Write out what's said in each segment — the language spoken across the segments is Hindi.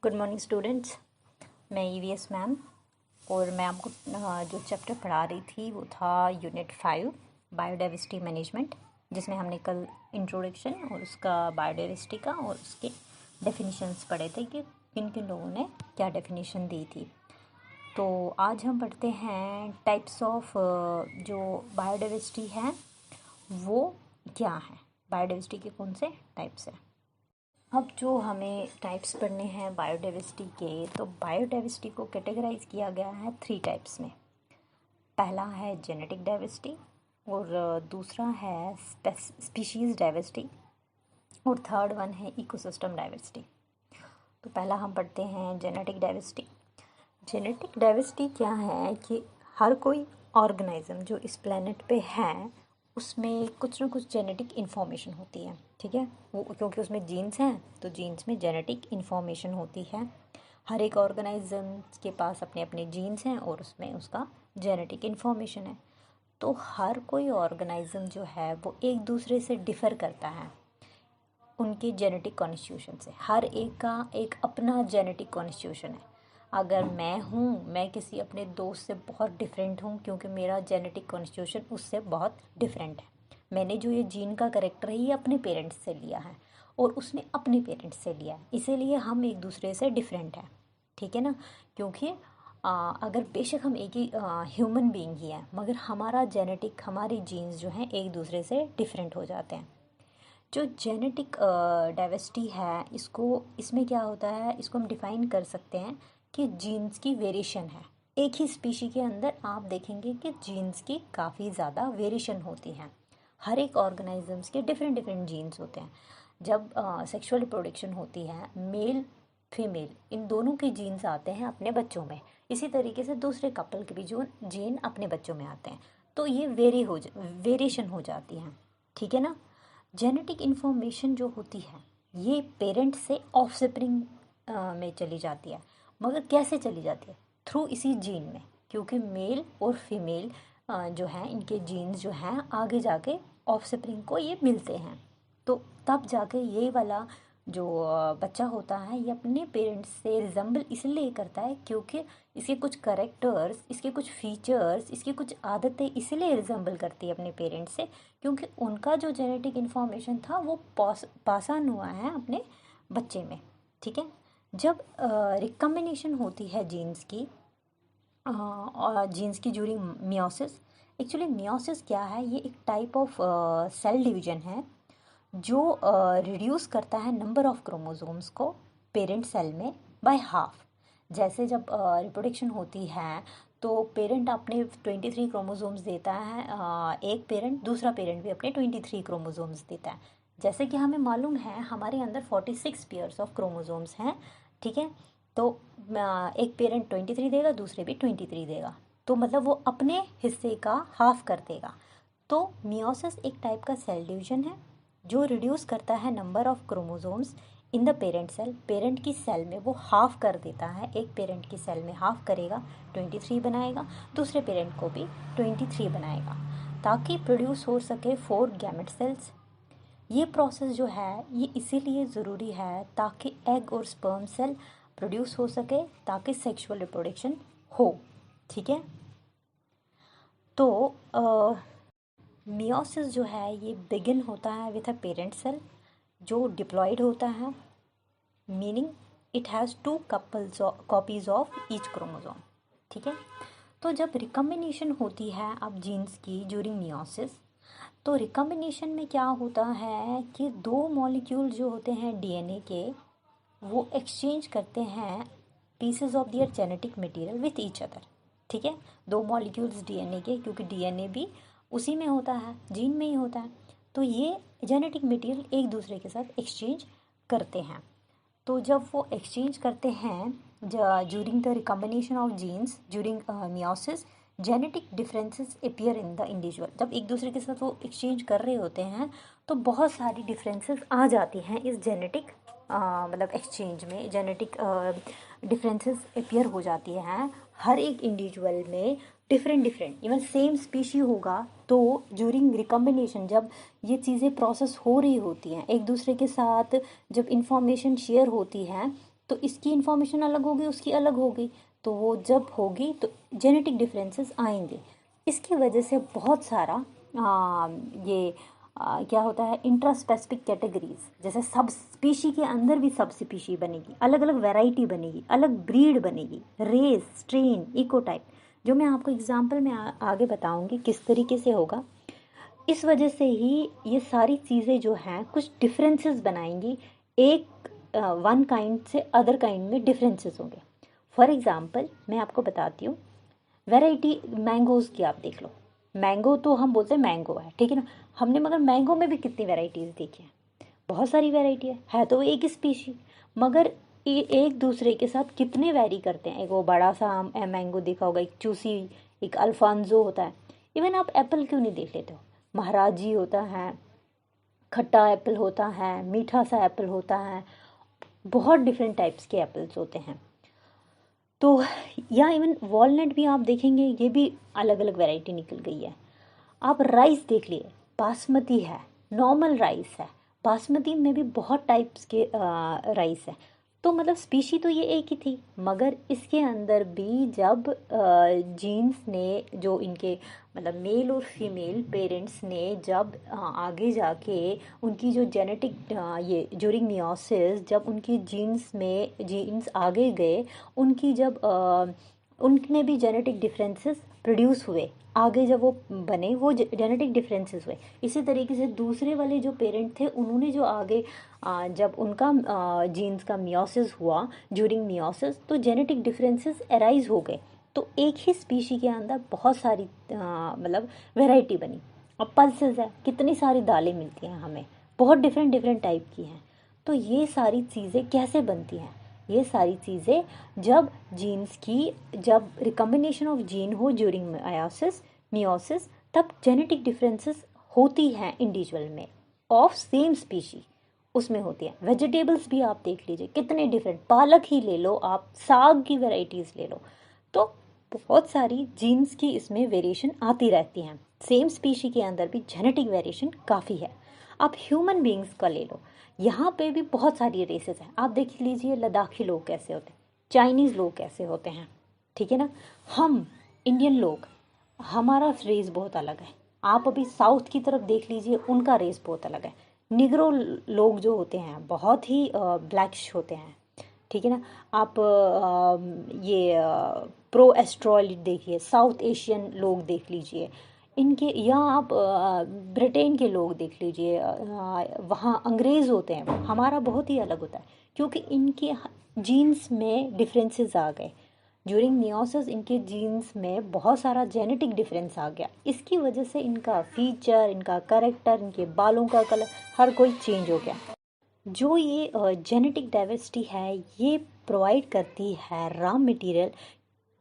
Good morning students. मैं ईवीएस मैम और मैं आपको जो चैप्टर पढ़ा रही थी वो था यूनिट 5 बायोडाइवर्सिटी मैनेजमेंट, जिसमें हमने कल इंट्रोडक्शन और उसका बायोडाइवर्सिटी का और उसके डेफिनेशंस पढ़े थे कि किन किन लोगों ने क्या डेफिनेशन दी थी। तो आज हम पढ़ते हैं टाइप्स ऑफ जो बायोडाइवर्सिटी है वो क्या है, बायोडाइवर्सिटी के कौन से टाइप्स हैं। अब जो हमें टाइप्स पढ़ने हैं बायोडाइवर्सिटी के, तो बायोडाइवर्सिटी को कैटेगराइज किया गया है 3 टाइप्स में। पहला है जेनेटिक डाइवर्सिटी और दूसरा है स्पीशीज़ डाइवर्सिटी और थर्ड वन है इकोसिस्टम डाइवर्सिटी। तो पहला हम पढ़ते हैं जेनेटिक डाइवर्सिटी। जेनेटिक डाइवर्सिटी क्या है कि हर कोई ऑर्गेनिज्म जो इस प्लेनेट पे है उसमें कुछ ना कुछ जेनेटिक इन्फॉर्मेशन होती है, ठीक है। वो क्योंकि उसमें जीन्स हैं तो जीन्स में जेनेटिक इन्फॉर्मेशन होती है। हर एक ऑर्गेनिज्म के पास अपने अपने जीन्स हैं और उसमें उसका जेनेटिक इन्फॉर्मेशन है। तो हर कोई ऑर्गेनिज्म जो है वो एक दूसरे से डिफ़र करता है उनके जेनेटिक कॉन्स्टिट्यूशन से। हर एक का एक अपना जेनेटिक कॉन्स्टिट्यूशन है। अगर मैं किसी अपने दोस्त से बहुत डिफरेंट हूँ क्योंकि मेरा जेनेटिक कॉन्स्टिट्यूशन उससे बहुत डिफरेंट है। मैंने जो ये जीन का कैरेक्टर है ये अपने पेरेंट्स से लिया है और उसने अपने पेरेंट्स से लिया है, इसीलिए हम एक दूसरे से डिफरेंट हैं, ठीक है ना। क्योंकि अगर बेशक हम एक ही ह्यूमन बीइंग ही हैं मगर हमारा जेनेटिक, हमारे जीन्स जो हैं एक दूसरे से डिफरेंट हो जाते हैं। जो जेनेटिक डाइवर्सिटी है इसमें क्या होता है, इसको हम डिफ़ाइन कर सकते हैं कि जीन्स की वेरिएशन है। एक ही स्पीशी के अंदर आप देखेंगे कि जीन्स की काफ़ी ज़्यादा वेरिएशन होती हैं। हर एक ऑर्गेनिजम्स के डिफरेंट डिफरेंट जीन्स होते हैं। जब सेक्सुअल रिप्रोडक्शन होती है, मेल फीमेल इन दोनों के जीन्स आते हैं अपने बच्चों में। इसी तरीके से दूसरे कपल के भी जो जीन अपने बच्चों में आते हैं, तो ये वेरिएशन हो जाती हैं, ठीक है ना। जेनेटिक इन्फॉर्मेशन जो होती है ये पेरेंट से ऑफस्प्रिंग में चली जाती है। मगर कैसे चली जाती है? थ्रू इसी जीन में, क्योंकि मेल और फीमेल जो हैं इनके जीन्स जो हैं आगे जाके ऑफस्प्रिंग को ये मिलते हैं। तो तब जाके ये वाला जो बच्चा होता है ये अपने पेरेंट्स से रिजेंबल इसलिए करता है क्योंकि इसके कुछ करेक्टर्स, इसके कुछ फीचर्स, इसकी कुछ आदतें इसलिए रिजेंबल करती है अपने पेरेंट्स से क्योंकि उनका जो जेनेटिक इन्फॉर्मेशन था वो पास ऑन हुआ है अपने बच्चे में, ठीक है। जब रिकम्बिनेशन होती है जीन्स की और जीन्स की ड्यूरिंग मियोसिस, एक्चुअली मियोसिस क्या है, ये एक टाइप ऑफ सेल डिवीजन है जो रिड्यूस करता है नंबर ऑफ क्रोमोसोम्स को पेरेंट सेल में बाय हाफ। जैसे जब रिप्रोडक्शन होती है तो पेरेंट अपने 23 क्रोमोसोम्स देता है, एक पेरेंट, दूसरा पेरेंट भी अपने 23 क्रोमोसोम्स देता है। जैसे कि हमें मालूम है हमारे अंदर 46 पेयर्स ऑफ क्रोमोसोम्स हैं, ठीक है। तो एक पेरेंट 23 देगा, दूसरे भी 23 देगा, तो मतलब वो अपने हिस्से का हाफ कर देगा। तो मियोसिस एक टाइप का सेल डिवीजन है जो रिड्यूस करता है number of chromosomes in the parent cell. Parent की सेल में वो हाफ कर देता है, एक पेरेंट की सेल में हाफ करेगा, 23 बनाएगा, दूसरे पेरेंट को भी 23 बनाएगा ताकि प्रोड्यूस हो सके 4 गैमेट सेल्स। ये प्रोसेस जो है ये इसीलिए ज़रूरी है ताकि एग और स्पर्म सेल प्रोड्यूस हो सके ताकि सेक्सुअल रिप्रोडक्शन हो, ठीक है। तो मियोसिस जो है ये बिगिन होता है विथ अ पेरेंट सेल जो डिप्लॉयड होता है, meaning it has 2 copies of each chromosome, ठीक है। तो जब रिकम्बिनेशन होती है अब जीन्स की ड्यूरिंग मियोसिस, तो रिकम्बिनेशन में क्या होता है कि 2 मॉलिक्यूल जो होते हैं डीएनए के वो एक्सचेंज करते हैं pieces of their genetic material with each other, ठीक है। 2 मॉलिक्यूल्स डीएनए के, क्योंकि डीएनए भी उसी में होता है, जीन में ही होता है, तो ये जेनेटिक मटेरियल एक दूसरे के साथ एक्सचेंज करते हैं। तो जब वो एक्सचेंज करते हैं during the recombination of genes during meiosis, genetic differences appear in the individual. जब एक दूसरे के साथ वो एक्सचेंज कर रहे होते हैं तो बहुत सारी डिफरेंसेस आ जाती हैं इस जेनेटिक मतलब एक्सचेंज में। जेनेटिक डिफरेंसेस अपीयर हो जाती हैं हर एक इंडिविजुअल में, डिफरेंट इवन सेम स्पीशी होगा तो ड्यूरिंग रिकम्बिनेशन जब ये चीज़ें प्रोसेस हो रही होती हैं एक दूसरे के साथ, जब इंफॉर्मेशन शेयर होती है तो इसकी इन्फॉर्मेशन अलग होगी, उसकी अलग होगी, तो वो जब होगी तो जेनेटिक डिफरेंसेस आएंगे। इसकी वजह से बहुत सारा क्या होता है, इंट्रास्पेसिफिक कैटेगरीज, जैसे सब स्पीशी के अंदर भी सब स्पीशी बनेगी, अलग अलग वैरायटी बनेगी, अलग ब्रीड बनेगी, रेस, स्ट्रेन, इकोटाइप, जो मैं आपको एग्जाम्पल में आगे बताऊंगी किस तरीके से होगा। इस वजह से ही ये सारी चीज़ें जो हैं कुछ डिफरेंसेस बनाएंगी, एक वन काइंड से अदर काइंड में डिफरेंसेस होंगे। फॉर एग्जांपल मैं आपको बताती हूँ, वैरायटी मैंगोज़ की आप देख लो। मैंगो तो हम बोलते हैं मैंगो है, ठीक है ना, हमने मगर मैंगो में भी कितनी वैरायटीज़ देखी हैं, बहुत सारी वैरायटी है तो एक ही स्पीशी, मगर ये एक दूसरे के साथ कितने वैरी करते हैं। एक वो बड़ा सा मैंगो देखा होगा, एक चूसी, एक अल्फांजो होता है। इवन आप एप्पल क्यों नहीं देख लेते हो, महाराजी होता है, खट्टा एप्पल होता है, मीठा सा एप्पल होता है, बहुत डिफरेंट टाइप्स के एप्पल्स होते हैं। तो या इवन वॉलनट भी आप देखेंगे, ये भी अलग अलग वैरायटी निकल गई है। आप राइस देख लिए, बासमती है, नॉर्मल राइस है, बासमती में भी बहुत टाइप्स के राइस है। तो मतलब स्पीशी तो ये एक ही थी, मगर इसके अंदर भी जब जीन्स ने, जो इनके मतलब मेल और फीमेल पेरेंट्स ने जब आगे जाके उनकी जो जेनेटिक ये ड्यूरिंग मियोसिस, जब उनकी जीन्स आगे गए, उनकी जब उनमें भी जेनेटिक डिफरेंसेस प्रोड्यूस हुए, आगे जब वो बने वो जेनेटिक डिफरेंसेस हुए। इसी तरीके से दूसरे वाले जो पेरेंट थे उन्होंने जो आगे जब उनका जीन्स का मियोसिस हुआ, ड्यूरिंग मियोसिस, तो जेनेटिक डिफरेंसेस अराइज हो गए। तो एक ही स्पीशी के अंदर बहुत सारी मतलब वैरायटी बनी। अब पल्सेस है, कितनी सारी दालें मिलती हैं हमें, बहुत डिफरेंट डिफरेंट टाइप की हैं। तो ये सारी चीज़ें कैसे बनती हैं, ये सारी चीज़ें जब जीन्स की, जब रिकम्बिनेशन ऑफ जीन हो ड्यूरिंग मियोसिस, तब जेनेटिक डिफरेंसेस होती हैं इंडिविजुअल में ऑफ सेम स्पीशी, उसमें होती है। वेजिटेबल्स भी आप देख लीजिए, कितने डिफरेंट, पालक ही ले लो आप, साग की वैरायटीज़ ले लो, तो बहुत सारी जीन्स की इसमें वेरिएशन आती रहती हैं। सेम स्पीशी के अंदर भी जेनेटिक वेरिएशन काफ़ी है। आप ह्यूमन बींग्स का ले लो, यहाँ पे भी बहुत सारी रेसेस हैं। आप देख लीजिए लद्दाखी लोग कैसे होते हैं, चाइनीज़ लोग कैसे होते हैं, ठीक है ना। हम इंडियन लोग, हमारा रेस बहुत अलग है। आप अभी साउथ की तरफ देख लीजिए, उनका रेस बहुत अलग है। निग्रो लोग जो होते हैं बहुत ही ब्लैकिश होते हैं, ठीक है ना। आप ये प्रो एस्ट्रॉयल देखिए, साउथ एशियन लोग देख लीजिए इनके, या आप ब्रिटेन के लोग देख लीजिए, वहाँ अंग्रेज़ होते हैं, हमारा बहुत ही अलग होता है, क्योंकि इनके जीन्स में डिफरेंसेस आ गए ड्यूरिंग मियोसिस। इनके जीन्स में बहुत सारा जेनेटिक डिफरेंस आ गया, इसकी वजह से इनका फीचर, इनका कैरेक्टर, इनके बालों का कलर, हर कोई चेंज हो गया। जो ये जेनेटिक डाइवर्सिटी है, ये प्रोवाइड करती है रॉ मटेरियल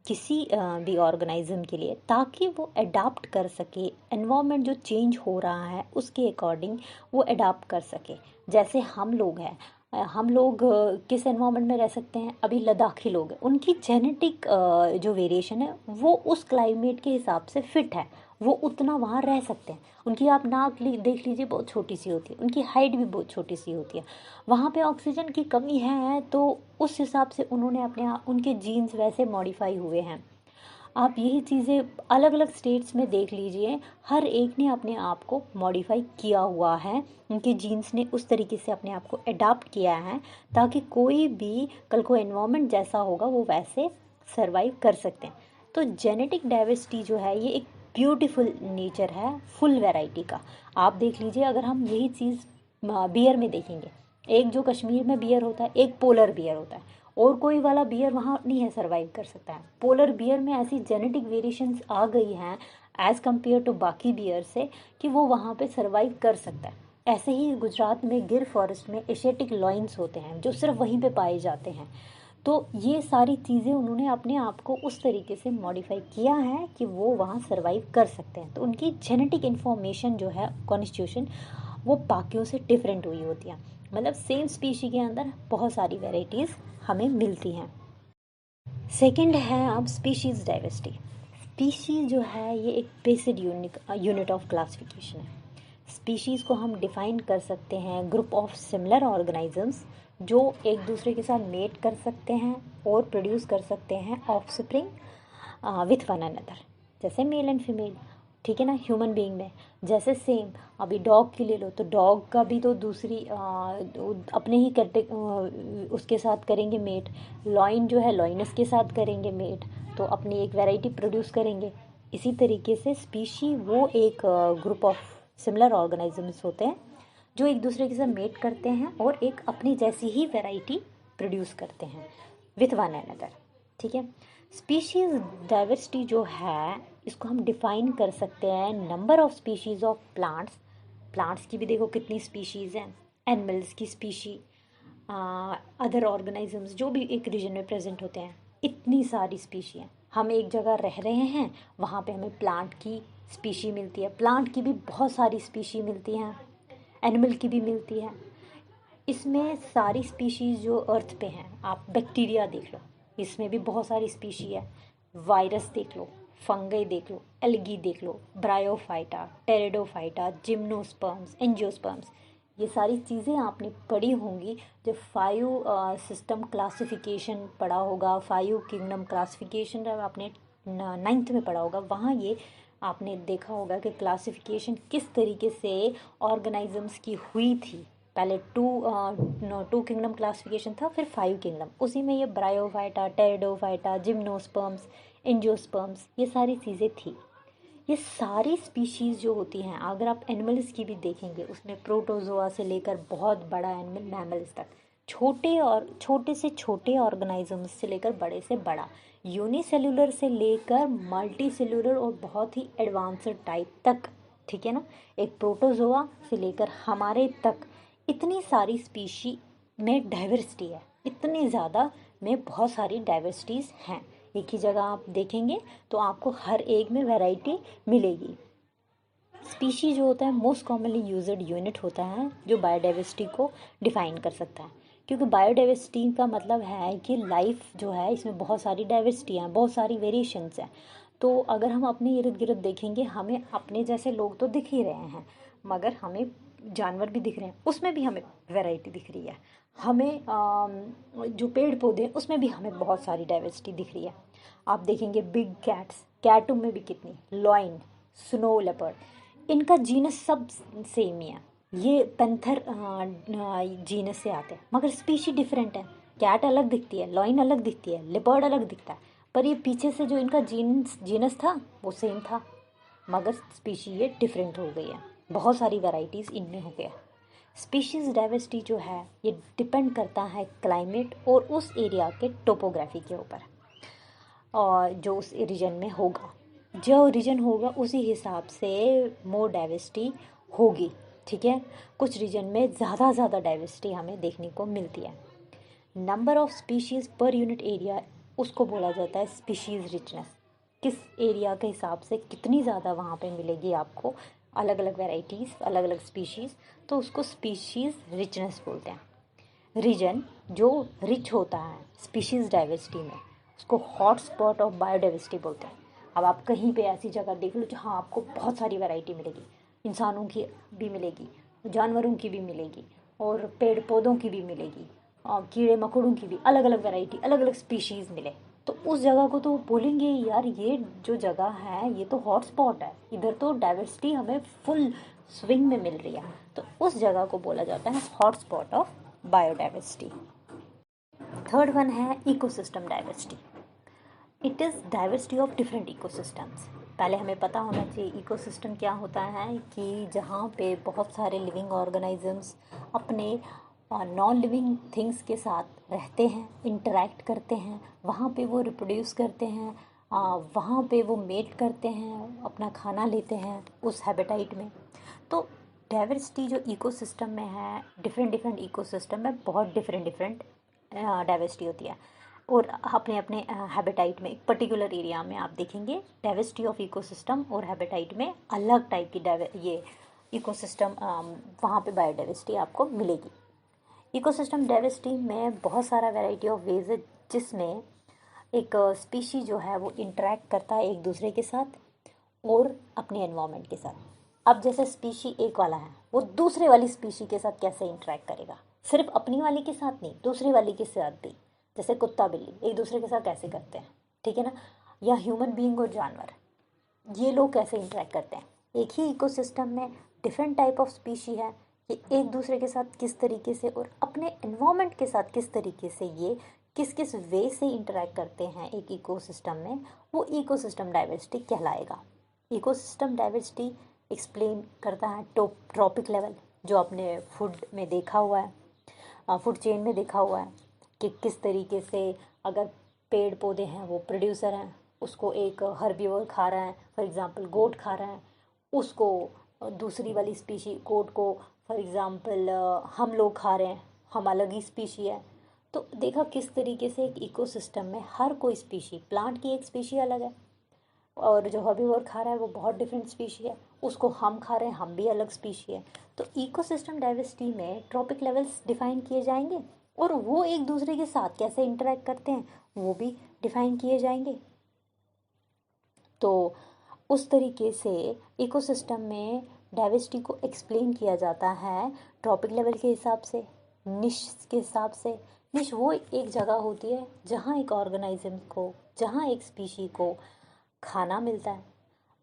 किसी भी ऑर्गेनिज्म के लिए, ताकि वो अडाप्ट कर सके, एनवायरनमेंट जो चेंज हो रहा है उसके अकॉर्डिंग वो अडाप्ट कर सके। जैसे हम लोग हैं, हम लोग किस एनवायरनमेंट में रह सकते हैं, अभी लद्दाखी लोग हैं, उनकी जेनेटिक जो वेरिएशन है वो उस क्लाइमेट के हिसाब से फिट है, वो उतना वहाँ रह सकते हैं। उनकी आप नाक देख लीजिए, बहुत छोटी सी होती है, उनकी हाइट भी बहुत छोटी सी होती है। वहाँ पे ऑक्सीजन की कमी है, तो उस हिसाब से उन्होंने उनके जीन्स वैसे मॉडिफाई हुए हैं। आप यही चीज़ें अलग अलग स्टेट्स में देख लीजिए, हर एक ने अपने आप को मॉडिफाई किया हुआ है, उनके जीन्स ने उस तरीके से अपने आप को अडाप्ट किया है, ताकि कोई भी कल को एनवायरनमेंट जैसा होगा वो वैसे सरवाइव कर सकते हैं। तो जेनेटिक डाइवर्सिटी जो है ये एक ब्यूटीफुल नेचर है फुल वैरायटी का। आप देख लीजिए, अगर हम यही चीज़ बियर में देखेंगे, एक जो कश्मीर में बियर होता है, एक पोलर बियर होता है, और कोई वाला बियर वहाँ नहीं है सरवाइव कर सकता है। पोलर बियर में ऐसी जेनेटिक वेरिएशंस आ गई हैं एज़ कम्पेयर टू बाकी बियर से, कि वो वहाँ पे सरवाइव कर सकता है। ऐसे ही गुजरात में गिर फॉरेस्ट में एशियाटिक लॉइन्स होते हैं जो सिर्फ वहीं पे पाए जाते हैं। तो ये सारी चीज़ें उन्होंने अपने आप को उस तरीके से मॉडिफाई किया है कि वो वहाँ सरवाइव कर सकते हैं। तो उनकी जेनेटिक इन्फॉर्मेशन जो है, कॉन्स्टिट्यूशन, वो बाकियों से डिफरेंट हुई होती है। मतलब सेम स्पीशी के अंदर बहुत सारी वेराइटीज़ हमें मिलती हैं। सेकंड है अब स्पीशीज़ डाइवर्सिटी। स्पीशीज़ जो है ये एक बेसिक यूनिट ऑफ क्लासिफिकेशन है। स्पीशीज़ को हम डिफ़ाइन कर सकते हैं ग्रुप ऑफ सिमिलर ऑर्गेनिजम्स जो एक दूसरे के साथ मेट कर सकते हैं और प्रोड्यूस कर सकते हैं ऑफस्प्रिंग विथ वन अनदर, जैसे मेल एंड फीमेल, ठीक है ना। ह्यूमन बीइंग में जैसे सेम, अभी डॉग की ले लो तो डॉग का भी तो दूसरी अपने ही करते उसके साथ करेंगे मेट। लॉइन जो है लॉइनस के साथ करेंगे मेट, तो अपनी एक वैरायटी प्रोड्यूस करेंगे। इसी तरीके से स्पीशी वो एक ग्रुप ऑफ सिमिलर ऑर्गेनिजम्स होते हैं जो एक दूसरे के साथ मेट करते हैं और एक अपनी जैसी ही वैरायटी प्रोड्यूस करते हैं विथ वन अनदर, ठीक है। स्पीशीज डाइवर्सिटी जो है इसको हम डिफाइन कर सकते हैं number of species of plants. Plants की भी देखो कितनी स्पीशीज़ हैं, एनिमल्स की स्पीशी, अदर ऑर्गेनिजम्स जो भी एक रीजन में प्रेजेंट होते हैं, इतनी सारी स्पीशी हैं। हम एक जगह रह रहे हैं, वहाँ पे हमें प्लांट की स्पीशी मिलती है, प्लांट की भी बहुत सारी स्पीशी मिलती हैं, एनिमल की भी मिलती है। इसमें सारी स्पीशीज़ जो अर्थ पे हैं, आप बैक्टीरिया देख लो, इसमें भी बहुत सारी स्पीशी है। वायरस देख लो, फंगई देख लो, एल्गी देख लो, ब्रायोफाइटा, टेरिडोफाइटा, जिम्नोस्पर्म्स, एंजियोस्पर्म्स, ये सारी चीज़ें आपने पढ़ी होंगी जब 5 सिस्टम क्लासिफिकेशन पढ़ा होगा, 5 किंगडम क्लासिफिकेशन जब आपने 9th में पढ़ा होगा, वहाँ ये आपने देखा होगा कि क्लासिफिकेशन किस तरीके से ऑर्गेनिजम्स की हुई थी। पहले टू किंगडम क्लासिफिकेशन था, फिर 5 किंगडम, उसी में ये ब्रायोफाइटा, टेरिडोफाइटा, जिम्नोस्पर्म्स, एंजियोस्पर्म्स, ये सारी चीज़ें थी। ये सारी स्पीशीज़ जो होती हैं, अगर आप एनिमल्स की भी देखेंगे, उसमें प्रोटोजोआ से लेकर बहुत बड़ा एनिमल मैमल्स तक, छोटे से छोटे ऑर्गेनिजम्स से लेकर बड़े से बड़ा, यूनिसेल्युलर से लेकर मल्टी सेल्युलर और बहुत ही एडवांस्ड टाइप तक, ठीक है ना। एक प्रोटोजोआ से लेकर हमारे तक इतनी सारी स्पीशी में डाइवर्सिटी है, इतनी ज़्यादा में बहुत सारी डाइवर्सिटीज़ हैं। एक ही जगह आप देखेंगे तो आपको हर एक में वैरायटी मिलेगी। स्पीशी जो होता है मोस्ट कॉमनली यूज्ड यूनिट होता है जो बायोडाइवर्सिटी को डिफाइन कर सकता है, क्योंकि बायोडाइवर्सिटी का मतलब है कि लाइफ जो है इसमें बहुत सारी डाइवर्सिटी हैं, बहुत सारी वेरिएशंस हैं। तो अगर हम अपने इर्द गिर्द देखेंगे, हमें अपने जैसे लोग तो दिख ही रहे हैं, मगर हमें जानवर भी दिख रहे हैं, उसमें भी हमें वैरायटी दिख रही है। हमें जो पेड़ पौधे हैं उसमें भी हमें बहुत सारी डाइवर्सिटी दिख रही है। आप देखेंगे बिग कैट्स, कैटों में भी कितनी, लॉइन, स्नो लेपर्ड, इनका जीनस सब सेम ही है, ये पेंथर जीनस से आते हैं, मगर स्पीशी डिफरेंट है। कैट अलग दिखती है, लॉइन अलग दिखती है, लेपर्ड अलग दिखता है, पर ये पीछे से जो इनका जीनस था वो सेम था, मगर स्पीशी ये डिफरेंट हो गई है, बहुत सारी वैरायटीज़ इनमें हो गया। स्पीशीज़ डाइवर्सिटी जो है ये डिपेंड करता है क्लाइमेट और उस एरिया के टोपोग्राफी के ऊपर, और जो उस रीजन में होगा, जो रीजन होगा उसी हिसाब से मोर डाइवर्सिटी होगी, ठीक है। कुछ रीजन में ज़्यादा डाइवर्सिटी हमें देखने को मिलती है। Number of species per unit area, उसको बोला जाता है स्पीशीज़ रिचनेस। किस एरिया के हिसाब से कितनी ज़्यादा वहाँ पे मिलेगी आपको अलग अलग वैरायटीज़, अलग अलग स्पीशीज़, तो उसको स्पीशीज़ रिचनेस बोलते हैं। रीजन जो रिच होता है स्पीशीज़ डाइवर्सिटी में, उसको हॉट स्पॉट ऑफ बायोडाइवर्सिटी बोलते हैं। अब आप कहीं पे ऐसी जगह देख लो जहाँ आपको बहुत सारी वैरायटी मिलेगी, इंसानों की भी मिलेगी, जानवरों की भी मिलेगी, और पेड़ पौधों की भी मिलेगी, और कीड़े मकोड़ों की भी अलग अलग वैरायटी, अलग अलग स्पीशीज़ मिले, तो उस जगह को तो बोलेंगे यार ये जो जगह है ये तो हॉट स्पॉट है, इधर तो डाइवर्सिटी हमें फुल स्विंग में मिल रही है, तो उस जगह को बोला जाता है hot spot of biodiversity. Third one है ecosystem diversity. It is diversity of different ecosystems. पहले हमें पता होना चाहिए इकोसिस्टम क्या होता है, कि जहाँ पे बहुत सारे लिविंग ऑर्गेनिजम्स अपने नॉन लिविंग थिंग्स के साथ रहते हैं, इंटरेक्ट करते हैं, वहाँ पे वो रिप्रोड्यूस करते हैं, वहाँ पे वो मेट करते हैं, अपना खाना लेते हैं उस हैबिटाइट में। तो डाइवर्सिटी जो इकोसिस्टम में है, डिफरेंट इकोसिस्टम में बहुत डिफरेंट डाइवर्सिटी होती है, और अपने अपने हैबिटाइट में एक पर्टिकुलर एरिया में आप देखेंगे डाइवर्सिटी ऑफ इकोसिस्टम और हैबिटाइट में अलग टाइप की ये इकोसिस्टम वहाँ पे बायोडाइवर्सिटी आपको मिलेगी। इकोसिस्टम डाइवर्सिटी में बहुत सारा वैरायटी ऑफ वेज है, जिसमें एक स्पीशी जो है वो इंटरेक्ट करता है एक दूसरे के साथ और अपने एनवायरनमेंट के साथ। अब जैसे स्पीशी एक वाला है, वो दूसरे वाली स्पीशी के साथ कैसे इंटरेक्ट करेगा, सिर्फ अपनी वाले के साथ नहीं, दूसरी वाले के साथ भी। जैसे कुत्ता बिल्ली एक दूसरे के साथ कैसे करते हैं, ठीक है ना, या ह्यूमन बीइंग और जानवर, ये लोग कैसे इंटरेक्ट करते हैं। एक ही इकोसिस्टम में डिफरेंट टाइप ऑफ स्पीशी है, ये एक दूसरे के साथ किस तरीके से और अपने एनवायरनमेंट के साथ किस तरीके से ये किस किस वे से इंटरेक्ट करते हैं एक इकोसिस्टम में, वो इकोसिस्टम डाइवर्सिटी कहलाएगा। इकोसिस्टम डाइवर्सिटी एक्सप्लेन करता है ट्रॉपिक लेवल, जो आपने फूड में देखा हुआ है, फूड चेन में देखा हुआ है कि किस तरीके से अगर पेड़ पौधे हैं वो प्रोड्यूसर हैं, उसको एक हर्बीवर खा रहा है, फॉर एग्जांपल गोट खा रहा है, उसको दूसरी वाली स्पीशी गोट को फॉर एग्जांपल हम लोग खा रहे हैं, हम अलग ही स्पीशी है। तो देखा किस तरीके से एक इकोसिस्टम में हर कोई स्पीशी, प्लांट की एक स्पीशी अलग है और जो हर्बीवर खा रहा है वो बहुत डिफरेंट स्पीशी है, उसको हम खा रहे हैं, हम भी अलग स्पीशी है। तो इकोसिस्टम डाइवर्सिटी में ट्रॉपिक लेवल्स डिफाइन किए जाएंगे और वो एक दूसरे के साथ कैसे इंटरेक्ट करते हैं वो भी डिफाइन किए जाएंगे। तो उस तरीके से इकोसिस्टम में डाइवर्सिटी को एक्सप्लेन किया जाता है ट्रॉपिक लेवल के हिसाब से, निश के हिसाब से। निश वो एक जगह होती है जहाँ एक ऑर्गेनाइज्म को, जहाँ एक स्पीशी को खाना मिलता है,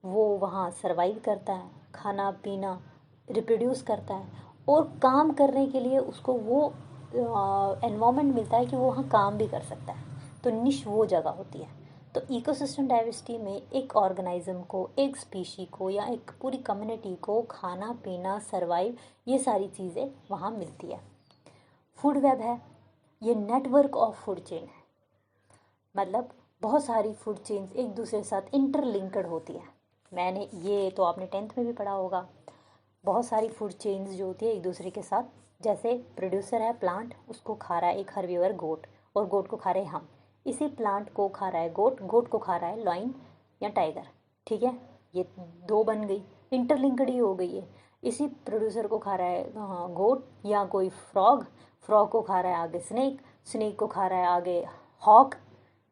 वो वहाँ सरवाइव करता है, खाना पीना रिप्रोड्यूस करता है और काम करने के लिए उसको वो एनवायरनमेंट मिलता है कि वो वहाँ काम भी कर सकता है। तो निश वो जगह होती है। तो इकोसिस्टम डाइवर्सिटी में एक ऑर्गेनाइज्म को, एक स्पीशी को या एक पूरी कम्युनिटी को खाना पीना सरवाइव, ये सारी चीज़ें वहाँ मिलती है। फूड वेब है, ये नेटवर्क ऑफ फूड चेन है, मतलब बहुत सारी फूड चेन्स एक दूसरे के साथ इंटरलिंक्ड होती है। मैंने ये तो आपने 10th में भी पढ़ा होगा। बहुत सारी फूड चेन्स जो होती है एक दूसरे के साथ, जैसे प्रोड्यूसर है प्लांट, उसको खा रहा है एक हर्बीवर गोट और गोट को खा रहे हैं हम, इसी प्लांट को खा रहा है गोट, गोट को खा रहा है लायन या टाइगर, ठीक है, ये दो बन गई, इंटरलिंक्ड ही हो गई है। इसी प्रोड्यूसर को खा रहा है गोट या कोई फ्रॉग, फ्रॉग को खा रहा है आगे स्नेक, स्नेक को खा रहा है आगे हॉक।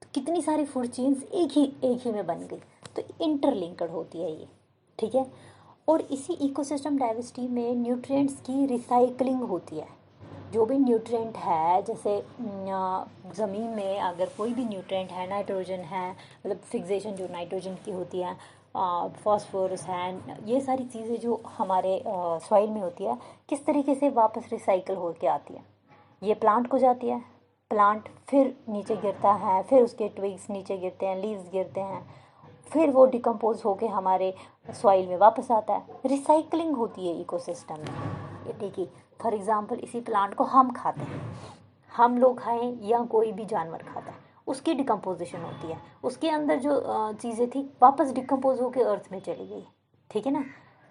तो कितनी सारी फूड चेन्स एक ही में बन गई, तो इंटरलिंक्ड होती है ये, ठीक है। और इसी इकोसिस्टम डाइवर्सिटी में न्यूट्रिएंट्स की रिसाइकलिंग होती है। जो भी न्यूट्रिएंट है, जैसे ज़मीन में अगर कोई भी न्यूट्रिएंट है, नाइट्रोजन है, मतलब फिक्सेशन जो नाइट्रोजन की होती है, फॉस्फोरस है, ये सारी चीज़ें जो हमारे सॉइल में होती है, किस तरीके से वापस रिसाइकल हो के आती है। ये प्लांट को जाती है, प्लांट फिर नीचे गिरता है, फिर उसके ट्विग्स नीचे गिरते हैं, लीव्स गिरते हैं, फिर वो डिकम्पोज होके हमारे सॉइल में वापस आता है। रिसाइकलिंग होती है इकोसिस्टम में। ये देखिए फॉर एग्जांपल इसी प्लांट को हम खाते हैं, हम लोग खाएं या कोई भी जानवर खाता है, उसकी डिकम्पोजिशन होती है, उसके अंदर जो चीज़ें थी वापस डिकम्पोज होके अर्थ में चली गई, ठीक है ना।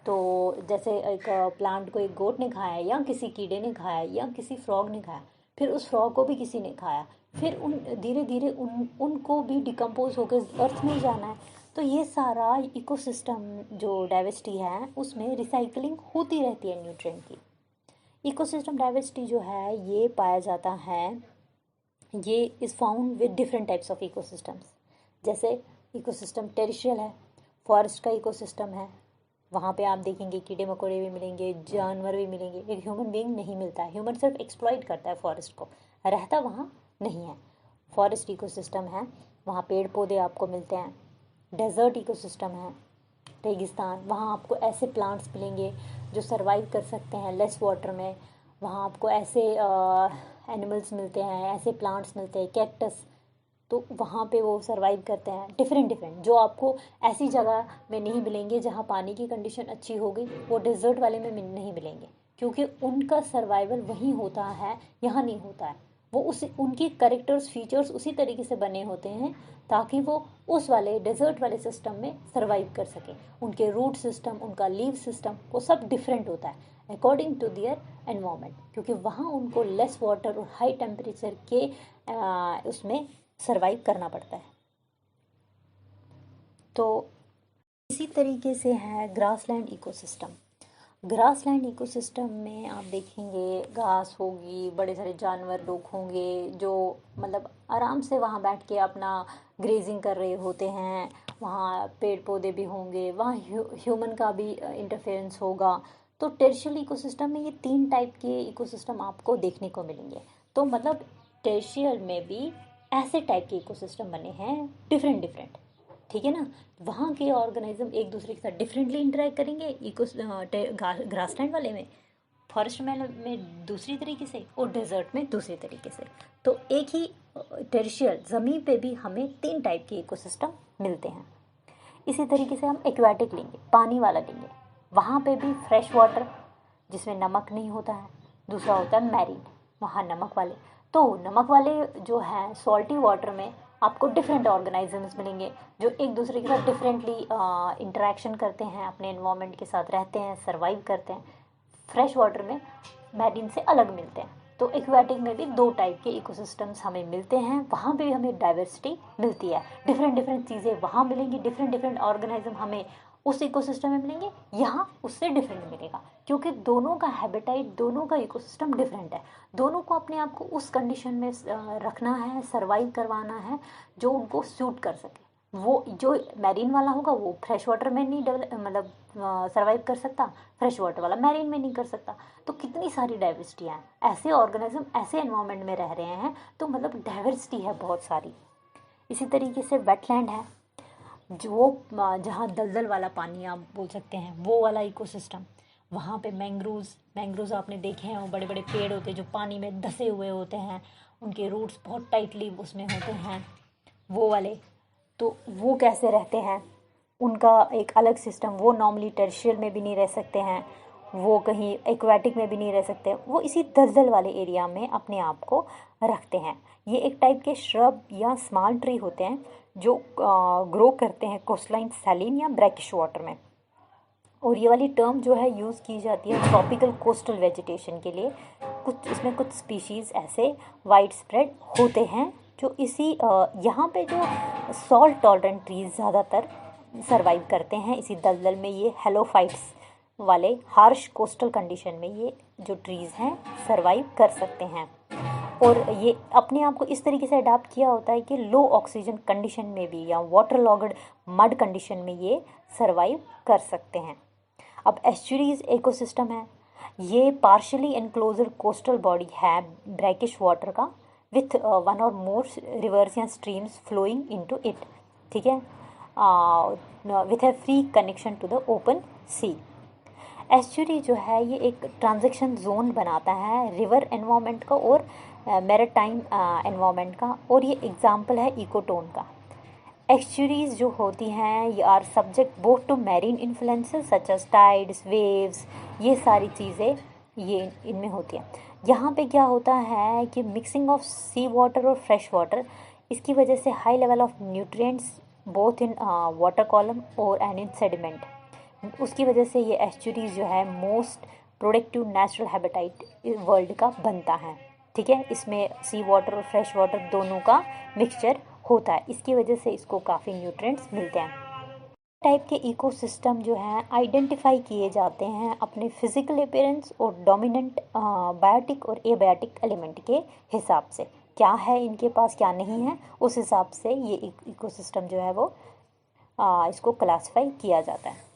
तो जैसे एक प्लांट को एक गोट ने खाया या किसी कीड़े ने खाया या किसी फ्रॉग ने खाया, फिर उस फ्रॉग को भी किसी ने खाया, फिर उन धीरे धीरे उनको भी डिकम्पोज होकर अर्थ में जाना है। तो ये सारा इकोसिस्टम जो डाइवर्सिटी है उसमें रिसाइकलिंग होती रहती है न्यूट्रिएंट की। इकोसिस्टम डाइवर्सिटी जो है ये पाया जाता है, ये is found with different types of ecosystems. जैसे इकोसिस्टम टेरिशियल है, फॉरेस्ट का इकोसिस्टम है, वहाँ पे आप देखेंगे कीड़े मकोड़े भी मिलेंगे, जानवर भी मिलेंगे, एक ह्यूमन बीइंग नहीं मिलता है, ह्यूमन सिर्फ एक्सप्लॉइट करता है फॉरेस्ट को, रहता वहाँ नहीं है। फॉरेस्ट इकोसिस्टम है, वहाँ पेड़ पौधे आपको मिलते हैं। डेजर्ट इकोसिस्टम है, रेगिस्तान, वहाँ आपको ऐसे प्लांट्स मिलेंगे जो सरवाइव कर सकते हैं लेस वाटर में, वहाँ आपको ऐसे एनिमल्स मिलते हैं, ऐसे प्लांट्स मिलते हैं, कैक्टस, तो वहाँ पे वो सरवाइव करते हैं। डिफरेंट जो आपको ऐसी जगह में नहीं मिलेंगे जहाँ पानी की कंडीशन अच्छी होगी, वो डेजर्ट वाले में नहीं मिलेंगे, क्योंकि उनका सर्वाइवल वहीं होता है, यहाँ नहीं होता है। वो उस उनकी कैरेक्टर्स फीचर्स उसी तरीके से बने होते हैं ताकि वो उस वाले डेजर्ट वाले सिस्टम में सरवाइव कर सके। उनके रूट सिस्टम, उनका लीव सिस्टम, वो सब डिफरेंट होता है अकॉर्डिंग टू दियर एनवायरनमेंट, क्योंकि वहाँ उनको लेस वाटर और हाई टेम्परेचर के उसमें सरवाइव करना पड़ता है। तो इसी तरीके से है ग्रासलैंड इकोसिस्टम। ग्रासलैंड इकोसिस्टम में आप देखेंगे घास होगी, बड़े सारे जानवर लोग होंगे जो मतलब आराम से वहाँ बैठ के अपना ग्रेजिंग कर रहे होते हैं, वहाँ पेड़ पौधे भी होंगे, वहाँ ह्यूमन का भी इंटरफेरेंस होगा। तो टेरिशियल इकोसिस्टम में ये 3 टाइप के इकोसिस्टम आपको देखने को मिलेंगे। तो मतलब टेरिशियल में भी ऐसे टाइप के इकोसिस्टम बने हैं डिफरेंट डिफरेंट, ठीक है ना। वहाँ के ऑर्गेनिज्म एक दूसरे के साथ डिफरेंटली इंटरेक्ट करेंगे, ग्रासलैंड वाले में, फॉरेस्ट में दूसरी तरीके से और डेजर्ट में दूसरी तरीके से। तो एक ही टेरिशियल ज़मीन पे भी हमें 3 टाइप के इकोसिस्टम मिलते हैं। इसी तरीके से हम एक्वाटिक लेंगे, पानी वाला लेंगे, वहाँ पे भी फ्रेश वाटर जिसमें नमक नहीं होता है, दूसरा होता है मैरीन, वहाँ नमक वाले। तो नमक वाले जो है सॉल्टी वाटर में आपको डिफरेंट ऑर्गेनिजम्स मिलेंगे जो एक दूसरे के साथ डिफरेंटली इंटरेक्शन करते हैं, अपने एनवायरनमेंट के साथ रहते हैं, सर्वाइव करते हैं। फ्रेश वाटर में मैरीन से अलग मिलते हैं। तो एक्वाटिक में भी 2 टाइप के इकोसिस्टम्स हमें मिलते हैं, वहाँ पे भी हमें डाइवर्सिटी मिलती है, डिफरेंट डिफरेंट चीज़ें वहाँ मिलेंगी, डिफरेंट डिफरेंट ऑर्गेनिज्म हमें उस इकोसिस्टम में मिलेंगे, यहाँ उससे डिफरेंट मिलेगा, क्योंकि दोनों का हैबिटाइट, दोनों का इकोसिस्टम डिफरेंट है। दोनों को अपने आप को उस कंडीशन में रखना है, सर्वाइव करवाना है जो उनको सूट कर सके। वो जो मैरीन वाला होगा वो फ्रेश वाटर में नहीं मतलब सर्वाइव कर सकता, फ्रेश वाटर वाला मैरीन में नहीं कर सकता। तो कितनी सारी डाइवर्सिटी है, ऐसे ऑर्गेनिज्म ऐसे एनवायरनमेंट में रह रहे हैं, तो मतलब डाइवर्सिटी है बहुत सारी। इसी तरीके से वेटलैंड है, जो जहाँ दलदल वाला पानी आप बोल सकते हैं, वो वाला इकोसिस्टम। वहाँ पे मैंग्रोव्स आपने देखे हैं, वो बड़े बड़े पेड़ होते हैं जो पानी में धंसे हुए होते हैं, उनके रूट्स बहुत टाइटली उसमें होते हैं, वो वाले। तो वो कैसे रहते हैं, उनका एक अलग सिस्टम, वो नॉर्मली टेरिशियल में भी नहीं रह सकते हैं, वो कहीं एक्वाटिक में भी नहीं रह सकते, वो इसी दलदल वाले एरिया में अपने आप को रखते हैं। ये एक टाइप के श्रब या स्मॉल ट्री होते हैं जो ग्रो करते हैं कोस्टलाइन सैलिन या ब्रैकिश वाटर में। और ये वाली टर्म जो है यूज़ की जाती है ट्रॉपिकल कोस्टल वेजिटेशन के लिए। इसमें कुछ स्पीशीज़ ऐसे वाइड स्प्रेड होते हैं जो इसी यहाँ पे जो सॉल्ट टॉलरेंट ट्रीज ज़्यादातर सरवाइव करते हैं इसी दलदल में। ये हेलोफाइट्स वाले हार्श कोस्टल कंडीशन में ये जो ट्रीज़ हैं सरवाइव कर सकते हैं। और ये अपने आप को इस तरीके से अडाप्ट किया होता है कि लो ऑक्सीजन कंडीशन में भी या वाटर लॉग्ड मड कंडीशन में ये सरवाइव कर सकते हैं। अब एस्चुरीज इकोसिस्टम है, ये पार्शली एनक्लोज्ड कोस्टल बॉडी है ब्रैकिश वाटर का, विथ 1 और मोर रिवर्स या स्ट्रीम्स फ्लोइंग इनटू इट, ठीक है, with a free connection to the open sea. Estuary जो है ये एक ट्रांजैक्शन जोन बनाता है रिवर एनवायरनमेंट का और मैरीटाइम एनवायरनमेंट का, और ये एग्जाम्पल है इकोटोन का। एस्चुरीज जो होती हैं ये are subject both to marine influences such as tides, waves, ये सारी चीज़ें ये इनमें होती हैं। यहाँ पे क्या होता है कि मिक्सिंग ऑफ सी वाटर और फ्रेश वाटर, इसकी वजह से high level of nutrients both in water column और एंड इन सेडिमेंट, उसकी वजह से ये एस्चुरीज जो है मोस्ट प्रोडक्टिव नेचुरल हैबिटाइट वर्ल्ड का बनता है, ठीक है। इसमें सी वाटर और फ्रेश वाटर दोनों का मिक्सचर होता है, इसकी वजह से इसको काफ़ी न्यूट्रिएंट्स मिलते हैं। टाइप के इकोसिस्टम जो हैं आइडेंटिफाई किए जाते हैं अपने फिजिकल अपीयरेंस और डोमिनेंट बायोटिक और एबायोटिक एलिमेंट के हिसाब से, क्या है इनके पास क्या नहीं है, उस हिसाब से ये इकोसिस्टम जो है वो इसको क्लासिफाई किया जाता है।